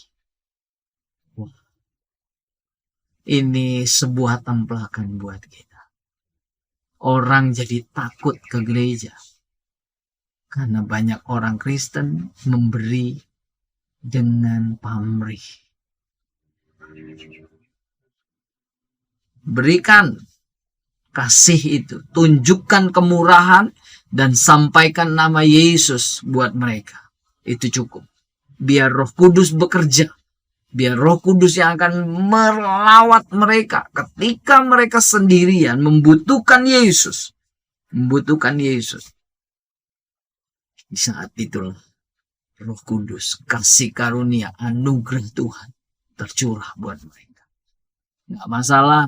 Ini sebuah templakan buat kita. Orang jadi takut ke gereja karena banyak orang Kristen memberi dengan pamrih. Berikan kasih itu. Tunjukkan kemurahan dan sampaikan nama Yesus buat mereka. Itu cukup. Biar Roh Kudus bekerja. Biar Roh Kudus yang akan melawat mereka ketika mereka sendirian membutuhkan Yesus. Membutuhkan Yesus. Di saat itulah Roh Kudus, kasih karunia, anugerah Tuhan tercurah buat mereka. Nggak masalah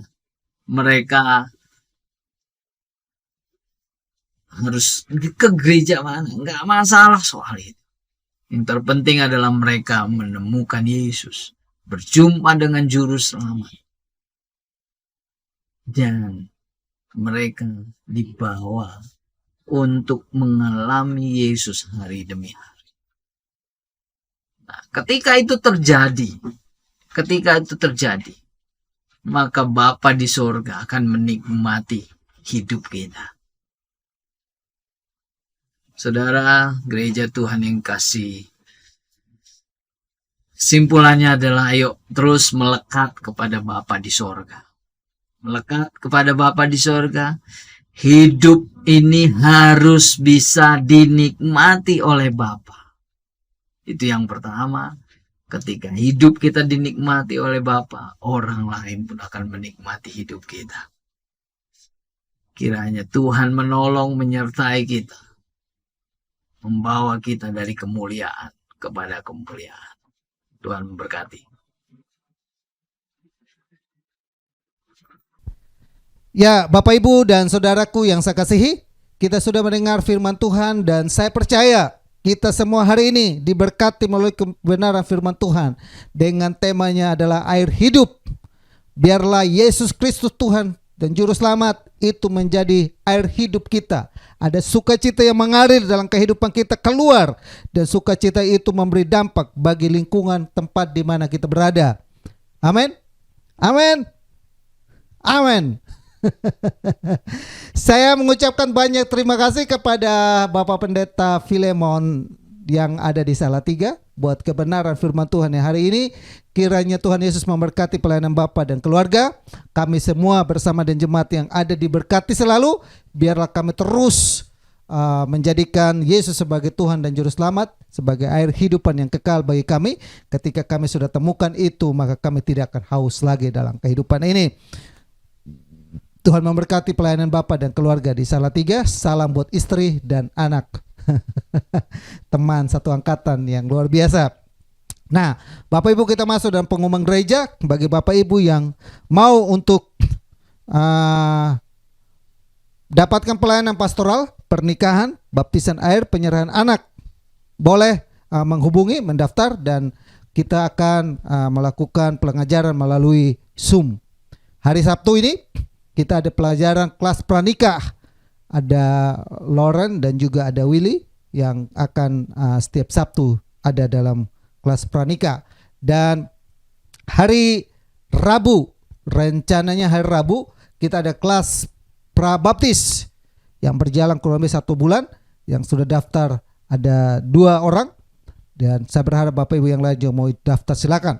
mereka harus ke gereja mana. Nggak masalah soal itu. Yang terpenting adalah mereka menemukan Yesus. Berjumpa dengan Juru Selamat. Dan mereka dibawa untuk mengalami Yesus hari demi hari. Nah, ketika itu terjadi, maka Bapa di sorga akan menikmati hidup kita. Saudara, gereja Tuhan yang kasih, simpulannya adalah ayo terus melekat kepada Bapa di sorga. Melekat kepada Bapa di sorga. Hidup ini harus bisa dinikmati oleh Bapa. Itu yang pertama. Ketika hidup kita dinikmati oleh Bapa, orang lain pun akan menikmati hidup kita. Kiranya Tuhan menolong menyertai kita. Membawa kita dari kemuliaan kepada kemuliaan. Tuhan memberkati. Ya, Bapak Ibu dan saudaraku yang saya kasihi, kita sudah mendengar firman Tuhan dan saya percaya kita semua hari ini diberkati melalui kebenaran firman Tuhan dengan temanya adalah air hidup. Biarlah Yesus Kristus Tuhan dan Juru Selamat itu menjadi air hidup kita. Ada sukacita yang mengalir dalam kehidupan kita keluar, dan sukacita itu memberi dampak bagi lingkungan tempat di mana kita berada. Amin. Amin. Amin. Saya mengucapkan banyak terima kasih kepada Bapak Pendeta Filemon yang ada di Salatiga buat kebenaran firman Tuhan yang hari ini. Kiranya Tuhan Yesus memberkati pelayanan Bapak dan keluarga. Kami semua bersama dan jemaat yang ada diberkati selalu. Biarlah kami terus menjadikan Yesus sebagai Tuhan dan Juru Selamat, sebagai air hidupan yang kekal bagi kami. Ketika kami sudah temukan itu, maka kami tidak akan haus lagi dalam kehidupan ini. Tuhan memberkati pelayanan Bapak dan keluarga di Salatiga. Salam buat istri dan anak. Teman satu angkatan yang luar biasa. Nah, Bapak Ibu, kita masuk dalam pengumuman gereja. Bagi Bapak Ibu yang mau untuk dapatkan pelayanan pastoral, pernikahan, baptisan air, penyerahan anak, boleh menghubungi, mendaftar, dan kita akan melakukan pengajaran melalui Zoom. Hari Sabtu ini kita ada pelajaran kelas pranikah. Ada Lauren dan juga ada Willy yang akan setiap Sabtu ada dalam kelas pranikah. Dan hari Rabu, rencananya hari Rabu kita ada kelas prabaptis yang berjalan kurang lebih 1 bulan. Yang sudah daftar ada 2 orang, dan saya berharap Bapak Ibu yang lain yang mau daftar silakan.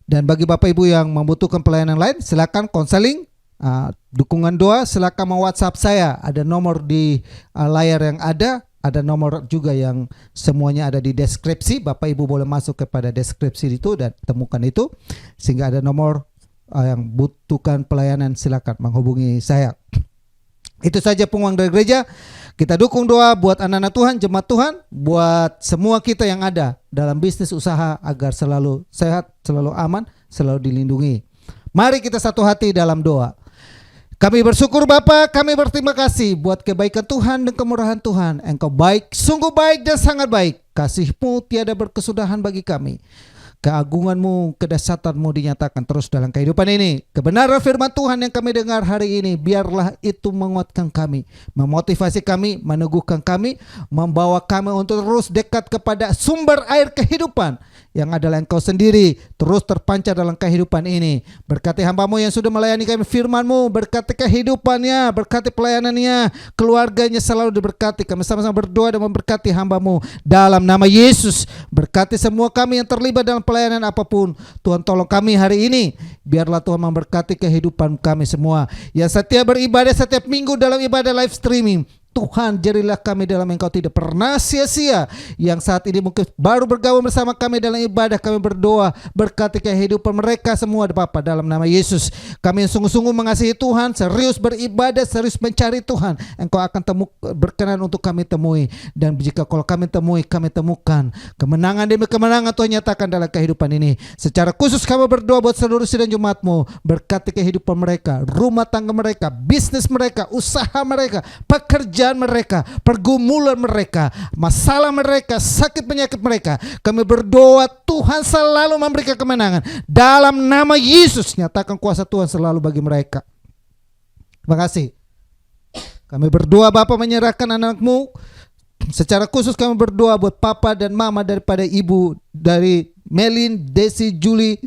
Dan bagi Bapak Ibu yang membutuhkan pelayanan lain, silakan konseling, dukungan doa, silakan WhatsApp saya. Ada nomor di layar yang ada nomor juga yang semuanya ada di deskripsi. Bapak Ibu boleh masuk kepada deskripsi itu dan temukan itu, sehingga ada nomor yang butuhkan pelayanan, silakan menghubungi saya. Itu saja pengumuman dari gereja. Kita dukung doa buat anak-anak Tuhan, jemaat Tuhan, buat semua kita yang ada dalam bisnis usaha agar selalu sehat, selalu aman, selalu dilindungi. Mari kita satu hati dalam doa. Kami bersyukur Bapa, kami berterima kasih buat kebaikan Tuhan dan kemurahan Tuhan. Engkau baik, sungguh baik dan sangat baik. Kasih-Mu tiada berkesudahan bagi kami. Keagungan-Mu, kedahsyatan-Mu dinyatakan terus dalam kehidupan ini. Kebenaran firman Tuhan yang kami dengar hari ini, biarlah itu menguatkan kami, memotivasi kami, meneguhkan kami, membawa kami untuk terus dekat kepada sumber air kehidupan yang adalah Engkau sendiri, terus terpancar dalam kehidupan ini. Berkati hamba-Mu yang sudah melayani kami firman-Mu, berkati kehidupannya, berkati pelayanannya, keluarganya selalu diberkati. Kami sama-sama berdoa dan memberkati hamba-Mu dalam nama Yesus. Berkati semua kami yang terlibat dalam pelayanan apapun. Tuhan tolong kami hari ini. Biarlah Tuhan memberkati kehidupan kami semua. Yang setia beribadah setiap minggu dalam ibadah live streaming. Tuhan, jadilah kami dalam Engkau tidak pernah sia-sia. Yang saat ini mungkin baru bergabung bersama kami dalam ibadah, kami berdoa berkati kehidupan mereka semua Bapa dalam nama Yesus. Kami sungguh-sungguh mengasihi Tuhan, serius beribadah, serius mencari Tuhan. Engkau akan berkenan untuk kami temui. Dan jika kalau kami temui, kami temukan kemenangan demi kemenangan Tuhan nyatakan dalam kehidupan ini. Secara khusus kami berdoa buat seluruh sidang Jumatmu, berkati kehidupan mereka, rumah tangga mereka, bisnis mereka, usaha mereka, pekerjaan mereka, pergumulan mereka, masalah mereka, sakit penyakit mereka. Kami berdoa Tuhan selalu memberikan kemenangan. Dalam nama Yesus nyatakan kuasa Tuhan selalu bagi mereka. Terima kasih. Kami berdoa Bapa menyerahkan anak-Mu. Secara khusus kami berdoa buat Papa dan Mama daripada Ibu dari Melin, Desi, Julie.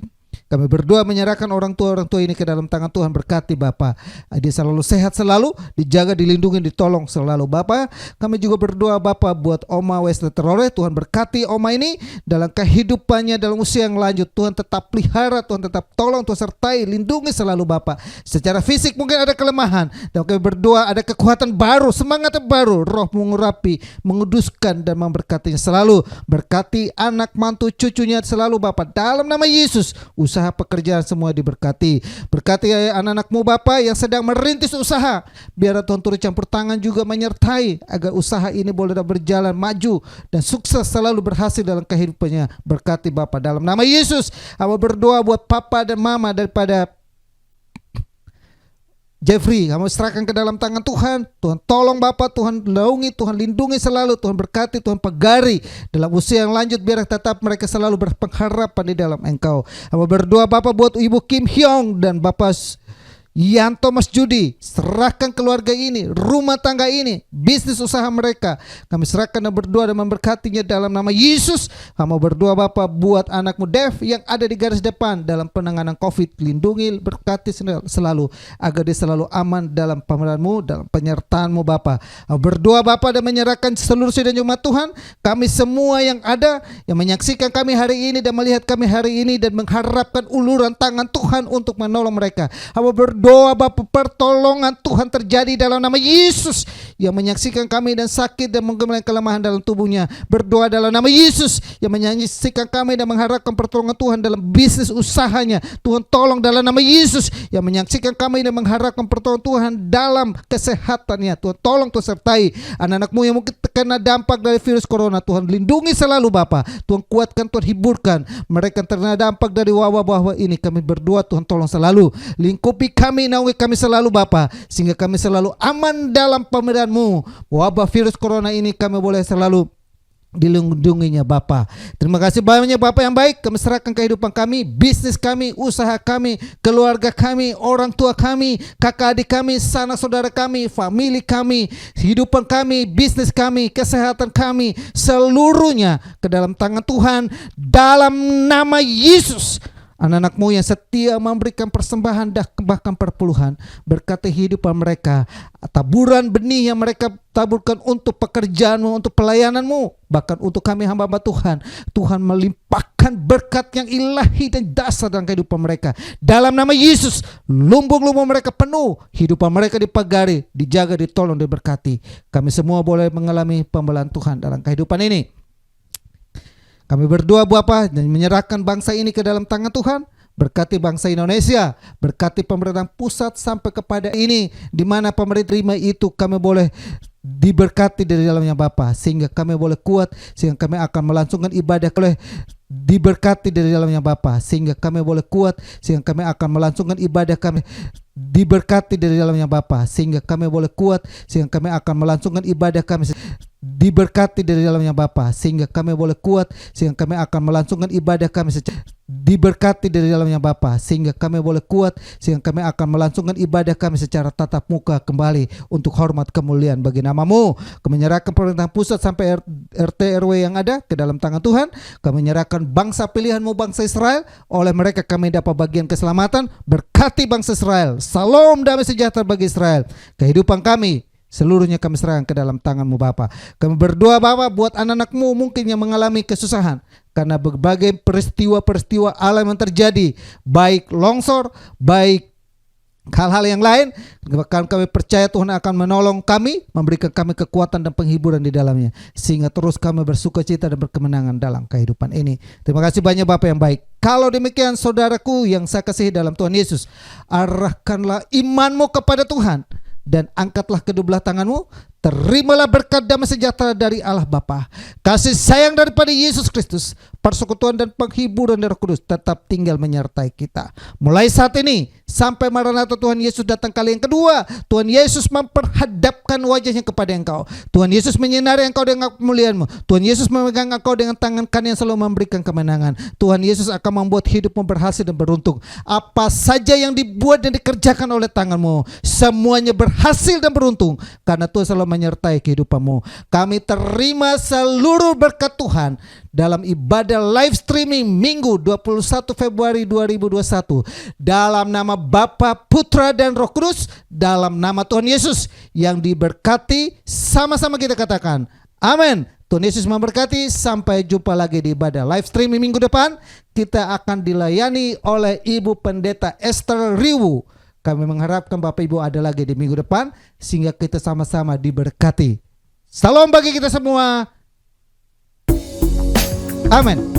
Kami berdoa menyerahkan orang tua ini ke dalam tangan Tuhan. Berkati Bapa, dia selalu sehat, selalu dijaga, dilindungi, ditolong selalu Bapa. Kami juga berdoa Bapa buat Oma Wesley Terore. Tuhan berkati Oma ini dalam kehidupannya, dalam usia yang lanjut. Tuhan tetap pelihara, Tuhan tetap tolong, Tuhan sertai, lindungi selalu Bapa. Secara fisik mungkin ada kelemahan, dan kami berdoa ada kekuatan baru, semangat baru, Roh mengurapi, menguduskan dan memberkatinya selalu. Berkati anak, mantu, cucunya selalu Bapa dalam nama Yesus. Usaha pekerjaan semua diberkati. Berkati anak-anak-Mu Bapa yang sedang merintis usaha. Biar Tuhan turut campur tangan juga menyertai agar usaha ini boleh berjalan maju dan sukses selalu berhasil dalam kehidupannya. Berkati Bapa dalam nama Yesus. Hamba berdoa buat Papa dan Mama daripada Jeffrey, kamu serahkan ke dalam tangan Tuhan. Tuhan tolong Bapak, Tuhan naungi, Tuhan lindungi selalu, Tuhan berkati, Tuhan pegari dalam usia yang lanjut, biar tetap mereka selalu berpengharapan di dalam Engkau. Kamu berdoa Bapak buat Ibu Kim Hyong dan Bapak Yanto Mas Judi, serahkan keluarga ini, rumah tangga ini, bisnis usaha mereka. Kami serahkan dan berdoa dan memberkatinya dalam nama Yesus. Kami berdoa Bapak buat anakmu Dev yang ada di garis depan dalam penanganan COVID. Lindungi, berkati selalu agar dia selalu aman dalam pemeliharanmu, dalam penyertaanmu Bapak. Kami berdoa Bapak dan menyerahkan seluruh sidang umat Tuhan. Kami semua yang ada, yang menyaksikan kami hari ini dan melihat kami hari ini dan mengharapkan uluran tangan Tuhan untuk menolong mereka. Kami berdoa Bapak pertolongan Tuhan terjadi dalam nama Yesus. Yang menyaksikan kami dan sakit dan mengalami kelemahan dalam tubuhnya, berdoa dalam nama Yesus. Yang menyaksikan kami dan mengharapkan pertolongan Tuhan dalam bisnis usahanya, Tuhan tolong dalam nama Yesus. Yang menyaksikan kami dan mengharapkan pertolongan Tuhan dalam kesehatannya, Tuhan tolong, Tuhan sertai anak-anakmu yang mungkin terkena dampak dari virus corona. Tuhan lindungi selalu Bapak, Tuhan kuatkan, Tuhan hiburkan mereka yang terkena dampak dari wabah-wabah ini. Kami berdoa Tuhan tolong selalu lingkupi kami, naungi kami selalu Bapa, sehingga kami selalu aman dalam pemeliharan-Mu. Wabah virus corona ini kami boleh selalu dilindunginya Bapa. Terima kasih banyak Bapak yang baik. Kami serahkan kehidupan kami, bisnis kami, usaha kami, keluarga kami, orang tua kami, kakak adik kami, sanak saudara kami, famili kami, kehidupan kami, bisnis kami, kesehatan kami, seluruhnya ke dalam tangan Tuhan dalam nama Yesus. Anak-anak-Mu yang setia memberikan persembahan dan bahkan perpuluhan, berkati kehidupan mereka, taburan benih yang mereka taburkan untuk pekerjaan-Mu, untuk pelayanan-Mu, bahkan untuk kami hamba-hamba Tuhan. Tuhan melimpahkan berkat yang ilahi dan dasar dalam kehidupan mereka. Dalam nama Yesus, lumbung-lumbung mereka penuh, hidupan mereka dipagari, dijaga, ditolong, diberkati. Kami semua boleh mengalami pembelaan Tuhan dalam kehidupan ini. Kami berdoa Bapa dan menyerahkan bangsa ini ke dalam tangan Tuhan. Berkati bangsa Indonesia, berkati pemerintahan pusat sampai kepada ini, di mana pemerintah terima itu kami boleh diberkati dari dalamnya Bapa, sehingga kami boleh kuat, sehingga kami akan melangsungkan ibadah, boleh diberkati dari dalamnya Bapa, sehingga kami boleh kuat, sehingga kami akan melangsungkan ibadah kami, diberkati dari dalamnya Bapa, sehingga kami boleh kuat, sehingga kami akan melangsungkan ibadah kami, diberkati dari dalamnya Bapa, sehingga kami boleh kuat, sehingga kami akan melangsungkan ibadah kami, diberkati dari dalamnya Bapa, sehingga kami boleh kuat, sehingga kami akan melangsungkan ibadah kami secara tatap muka kembali untuk hormat kemuliaan bagi nama-Mu. Kami menyerahkan pemerintahan pusat sampai RT RW yang ada ke dalam tangan Tuhan. Kami menyerahkan bangsa pilihan-Mu, bangsa Israel. Oleh mereka kami dapat bagian keselamatan. Berkati bangsa Israel. Salam damai sejahtera bagi Israel. Kehidupan kami seluruhnya kami serahkan ke dalam tangan-Mu Bapa. Kami berdoa Bapa buat anak-anak-Mu mungkin yang mengalami kesusahan. karena berbagai peristiwa-peristiwa alam yang terjadi, baik longsor, baik hal-hal yang lain, kami percaya Tuhan akan menolong kami, memberikan kami kekuatan dan penghiburan di dalamnya, sehingga terus kami bersukacita dan berkemenangan dalam kehidupan ini. Terima kasih banyak Bapak yang baik. Kalau demikian saudaraku yang saya kasihi dalam Tuhan Yesus, arahkanlah imanmu kepada Tuhan dan angkatlah kedua belah tanganmu. Terimalah berkat damai sejahtera dari Allah Bapa, kasih sayang daripada Yesus Kristus, persekutuan dan penghiburan dari Roh Kudus tetap tinggal menyertai kita. Mulai saat ini sampai Maranatha Tuhan Yesus datang kali yang kedua, Tuhan Yesus memperhadapkan wajahnya kepada engkau. Tuhan Yesus menyinari engkau dengan kemuliaan-Mu. Tuhan Yesus memegang engkau dengan tangan kanan yang selalu memberikan kemenangan. Tuhan Yesus akan membuat hidupmu berhasil dan beruntung. Apa saja yang dibuat dan dikerjakan oleh tanganmu, semuanya berhasil dan beruntung, karena Tuhan selalu menyertai kehidupanmu. Kami terima seluruh berkat Tuhan dalam ibadah live streaming Minggu 21 Februari 2021. Dalam nama Bapa, Putra dan Roh Kudus, dalam nama Tuhan Yesus yang diberkati, sama-sama kita katakan amin. Tuhan Yesus memberkati. Sampai jumpa lagi di ibadah live streaming minggu depan. Kita akan dilayani oleh Ibu Pendeta Esther Riwu. Kami mengharapkan Bapak Ibu ada lagi di minggu depan, sehingga kita sama-sama diberkati. Salam bagi kita semua. Amin.